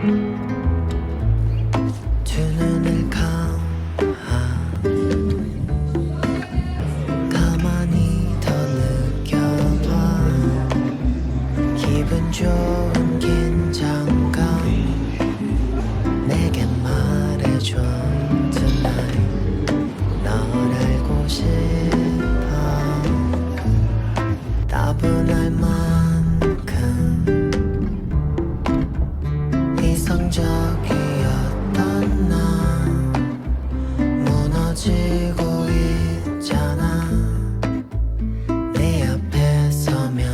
두 눈을 감아 가만히 더 느껴봐 기분 좋은 긴장감 내게 말해줘 tonight 널 알고 싶어 따분할 만큼 이성적이었던 나 무너지고 있잖아 네 앞에 서면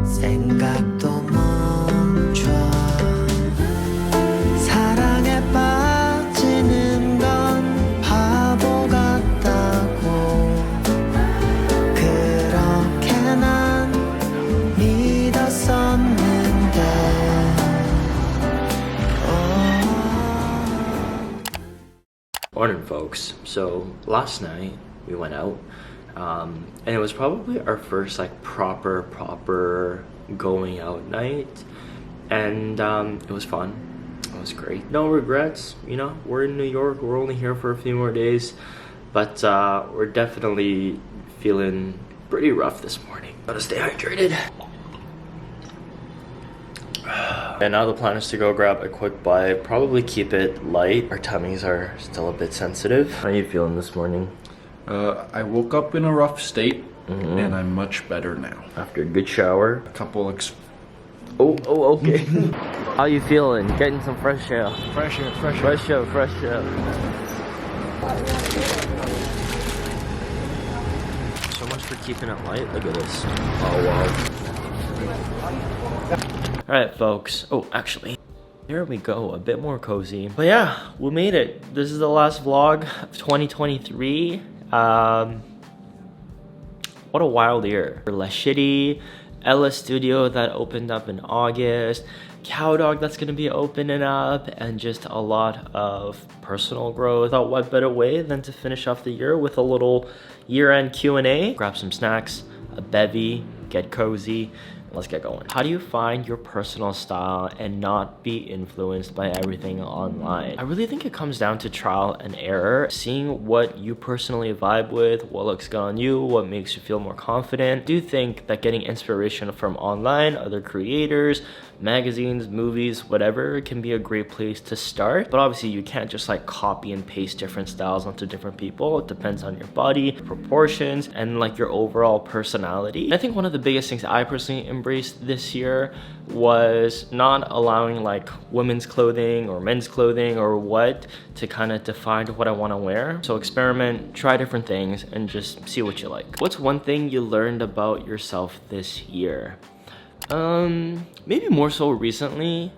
생각도 멈춰 사랑에 빠지는 건 바보 같다고 그렇게 난 믿었었는데 Morning, folks. So last night we went out, and it was probably our first like proper going out night, and it was fun. It was great. No regrets. You know, we're in New York. We're only here for a few more days, but we're definitely feeling pretty rough this morning. Gotta stay hydrated. And now the plan is to go grab a quick bite, probably keep it light. Our tummies are still a bit sensitive. How are you feeling this morning? I woke up in a rough state, and I'm much better now. After a good shower. A couple Oh, okay. How you feeling? Getting some fresh air. fresh air. Fresh air. So much for keeping it light. Look at this. Oh, wow. Alright, folks. Oh, actually, there we go. A bit more cozy. But yeah, we made it. This is the last vlog of 2023. What a wild year. Less Shitty, Ella Studio that opened up in August, Cowdog that's gonna be opening up, and just a lot of personal growth. I thought what better way than to finish off the year with a little year-end Q&A. Grab some snacks, a bevy, get cozy. Let's get going. How do you find your personal style and not be influenced by everything online? I really think it comes down to trial and error, seeing what you personally vibe with, what looks good on you, what makes you feel more confident. I do think that getting inspiration from online, other creators, magazines, movies, whatever, can be a great place to start. But obviously you can't just like copy and paste different styles onto different people. It depends on your body, proportions, and like your overall personality. And I think one of the biggest things I personally embraced this year was not allowing like women's clothing or men's clothing or what to kind of define what I want to wear. So experiment, try different things, and just see what you like. What's one thing you learned about yourself this year? Maybe more so recently.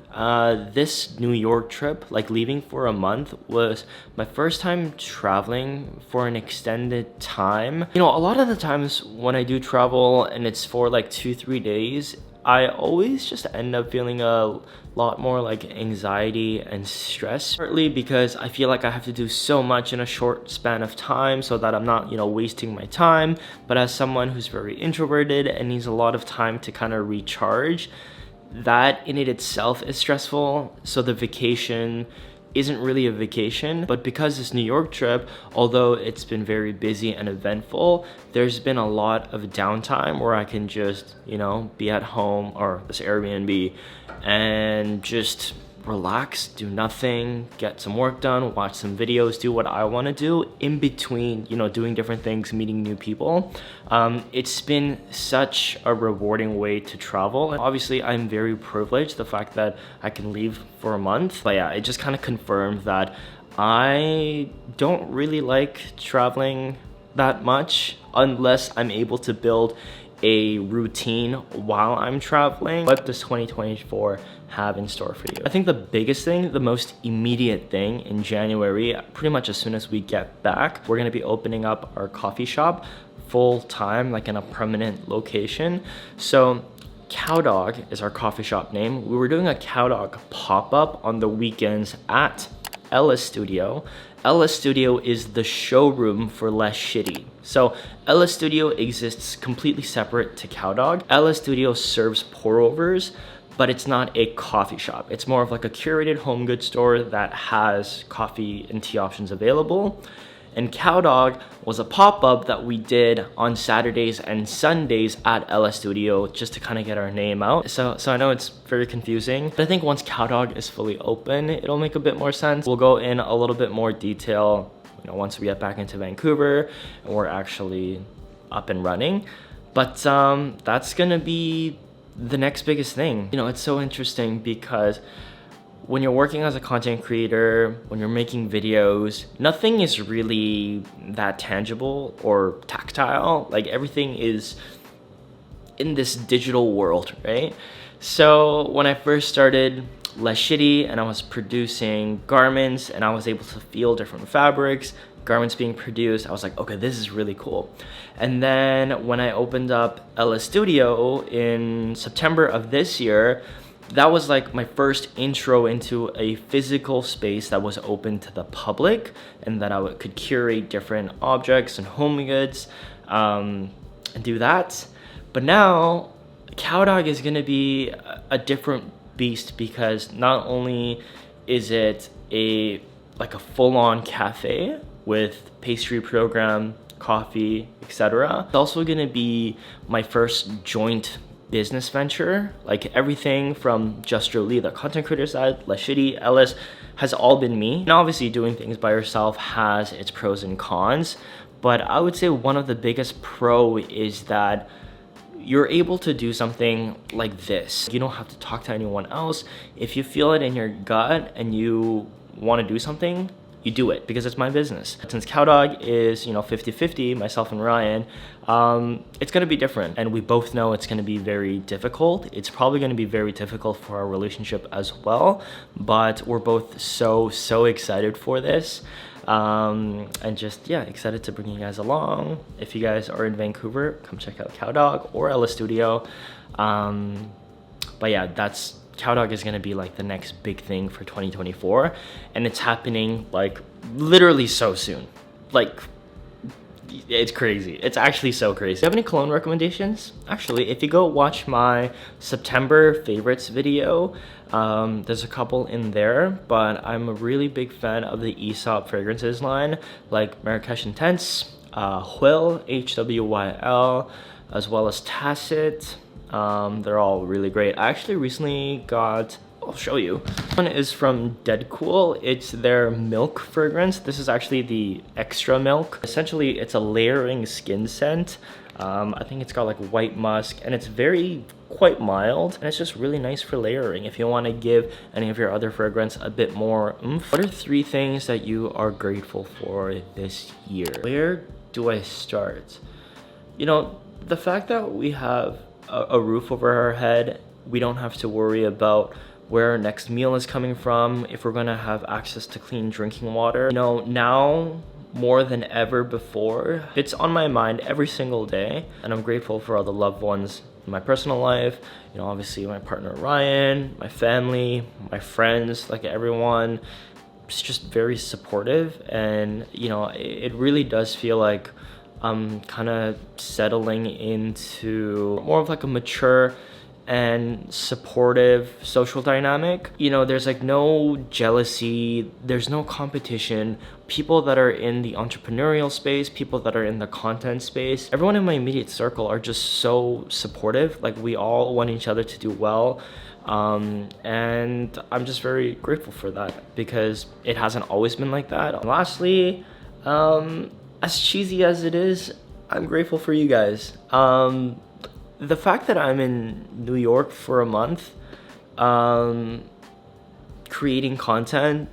This New York trip, like leaving for a month, was my first time traveling for an extended time. You know, a lot of the times when I do travel and it's for like 2-3 days, I always just end up feeling a lot more like anxiety and stress, partly because I feel like I have to do so much in a short span of time so that I'm not, you know, wasting my time. But as someone who's very introverted and needs a lot of time to kind of recharge, that in it itself is stressful. So the vacation isn't really a vacation. But because this New York trip, although it's been very busy and eventful, there's been a lot of downtime where I can just, you know, be at home or this Airbnb and just relax, do nothing, get some work done, watch some videos, do what I want to do in between, you know, doing different things, meeting new people. It's been such a rewarding way to travel. And obviously, I'm very privileged, the fact that I can leave for a month. But yeah, it just kind of confirmed that I don't really like traveling that much unless I'm able to build a routine while I'm traveling. What does 2024 have in store for you? I think the biggest thing, the most immediate thing in January, pretty much as soon as we get back, we're gonna be opening up our coffee shop full time, like in a permanent location. So Cowdog is our coffee shop name. We were doing a Cowdog pop-up on the weekends at Ella Studio. Ella Studio is the showroom for Less Shitty. So Ella Studio exists completely separate to Cowdog. Ella Studio serves pour-overs, but it's not a coffee shop. It's more of like a curated home goods store that has coffee and tea options available. And Cowdog was a pop-up that we did on Saturdays and Sundays at LS Studio just to kind of get our name out. So I know it's very confusing, but I think once Cowdog is fully open, it'll make a bit more sense. We'll go in a little bit more detail, you know, once we get back into Vancouver and we're actually up and running. But that's gonna be the next biggest thing. You know, it's so interesting because when you're working as a content creator, when you're making videos, nothing is really that tangible or tactile. Like everything is in this digital world, right? So when I first started Less Shitty and I was producing garments and I was able to feel different fabrics, garments being produced, I was like, okay, this is really cool. And then when I opened up LS Studio in September of this year, that was like my first intro into a physical space that was open to the public and that I could curate different objects and home goods and do that. But now Cowdog is gonna be a different beast because not only is it a full-on cafe with pastry program, coffee, etc. It's also gonna be my first joint business venture. Like everything from Just Jolie, the content creator side, Less Shitty, Ellis, has all been me. And obviously doing things by yourself has its pros and cons, but I would say one of the biggest pro is that you're able to do something like this. You don't have to talk to anyone else. If you feel it in your gut and you want to do something, you do it because it's my business. Since Cowdog is, 50-50, myself and Ryan, it's gonna be different. And we both know it's gonna be very difficult. It's probably gonna be very difficult for our relationship as well, but we're both so excited for this. And just, excited to bring you guys along. If you guys are in Vancouver, come check out Cowdog or LS Studio. But yeah, Cowdog is gonna be like the next big thing for 2024, and it's happening like literally so soon. Like, it's crazy. It's actually so crazy. Do you have any cologne recommendations? Actually, if you go watch my September favorites video, there's a couple in there, but I'm a really big fan of the Aesop fragrances line, like Marrakesh Intense, Hwyl, HWYL, as well as Tacit. They're all really great. I actually recently got, I'll show you. One is from Deadcool. It's their milk fragrance. This is actually the extra milk. Essentially, it's a layering skin scent. I think it's got like white musk and it's quite mild, and it's just really nice for layering if you want to give any of your other fragrance a bit more oomph. What are 3 things that you are grateful for this year? Where do I start? The fact that we have a roof over our head, we don't have to worry about where our next meal is coming from, if we're gonna have access to clean drinking water. Now more than ever before, it's on my mind every single day, and I'm grateful for all the loved ones in my personal life. Obviously my partner Ryan, my family, my friends, like everyone. It's just very supportive, and it really does feel like I'm kind of settling into more of like a mature and supportive social dynamic. There's like no jealousy, there's no competition. People that are in the entrepreneurial space, people that are in the content space, everyone in my immediate circle are just so supportive. Like we all want each other to do well. And I'm just very grateful for that because it hasn't always been like that. And lastly, as cheesy as it is, I'm grateful for you guys. The fact that I'm in New York for a month, creating content,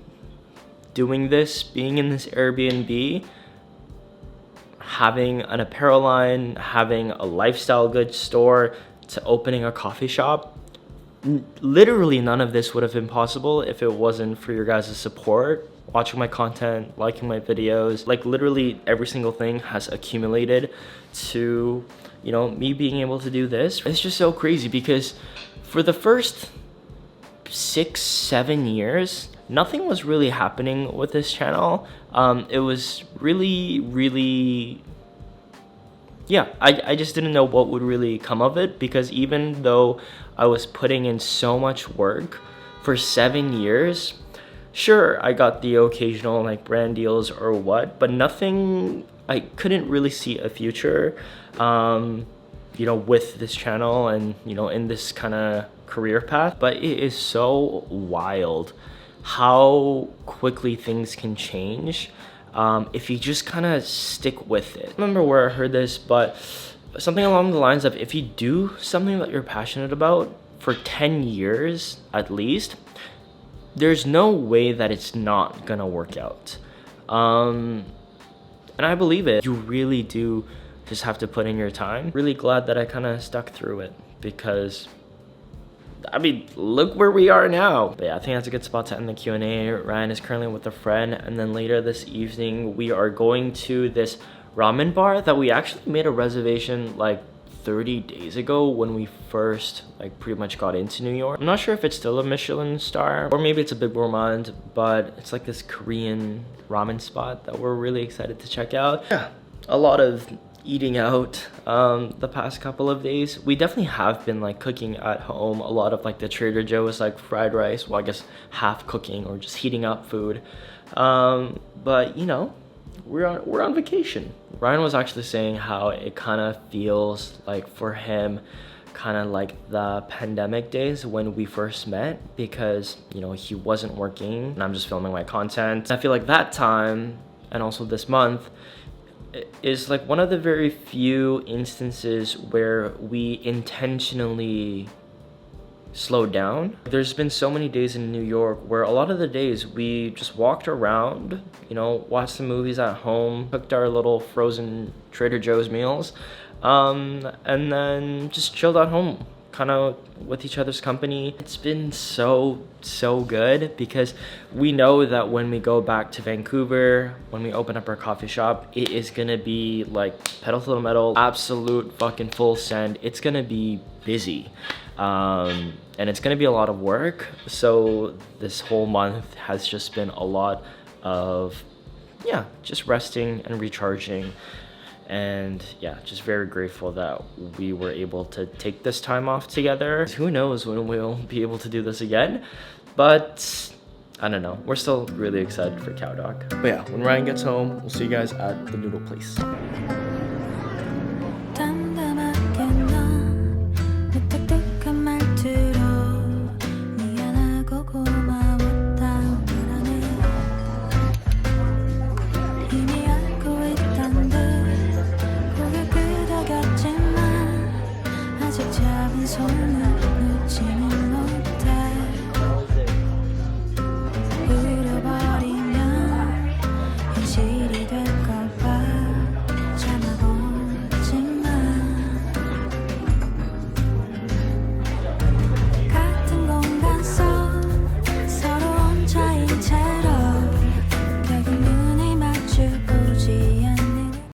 doing this, being in this Airbnb, having an apparel line, having a lifestyle goods store, to opening a coffee shop, literally none of this would have been possible if it wasn't for your guys' support, watching my content, liking my videos. Like literally every single thing has accumulated to, me being able to do this. It's just so crazy because for the first 6-7 years, nothing was really happening with this channel. It was really yeah, I just didn't know what would really come of it, because even though I was putting in so much work for 7 years, sure, I got the occasional like brand deals or what, but nothing, I couldn't really see a future, you know, with this channel and, you know, in this kind of career path. But it is so wild how quickly things can change if you just kind of stick with it. I don't remember where I heard this, but something along the lines of, if you do something that you're passionate about for 10 years at least, there's no way that it's not gonna work out. And I believe it. You really do just have to put in your time. Really glad that I kind of stuck through it, because I mean, look where we are now. But yeah, I think that's a good spot to end the Q&A. Ryan is currently with a friend, and then later this evening we are going to this ramen bar that we actually made a reservation like 30 days ago when we first like pretty much got into New York. I'm not sure if it's still a Michelin star or maybe it's a Big Gourmand, but it's like this Korean ramen spot that we're really excited to check out. Yeah, a lot of eating out the past couple of days. We definitely have been like cooking at home. A lot of like the Trader Joe's like fried rice, well, I guess half cooking or just heating up food. But you know, we're on vacation. Ryan was actually saying how it kind of feels like for him kind of like the pandemic days when we first met, because you know, he wasn't working and I'm just filming my content. I feel like that time and also this month is like one of the very few instances where we intentionally slowed down. There's been so many days in New York where a lot of the days we just walked around, you know, watched some movies at home, cooked our little frozen Trader Joe's meals, and then just chilled at home, kind of with each other's company. It's been so good, because we know that when we go back to Vancouver, when we open up our coffee shop, it is gonna be like pedal to the metal, absolute fucking full send. It's gonna be busy, and it's gonna be a lot of work. So this whole month has just been a lot of, yeah, just resting and recharging. And yeah, just very grateful that we were able to take this time off together. Who knows when we'll be able to do this again, but I don't know. We're still really excited for Cow Dog. But yeah, when Ryan gets home, we'll see you guys at the noodle place. 손을 놓지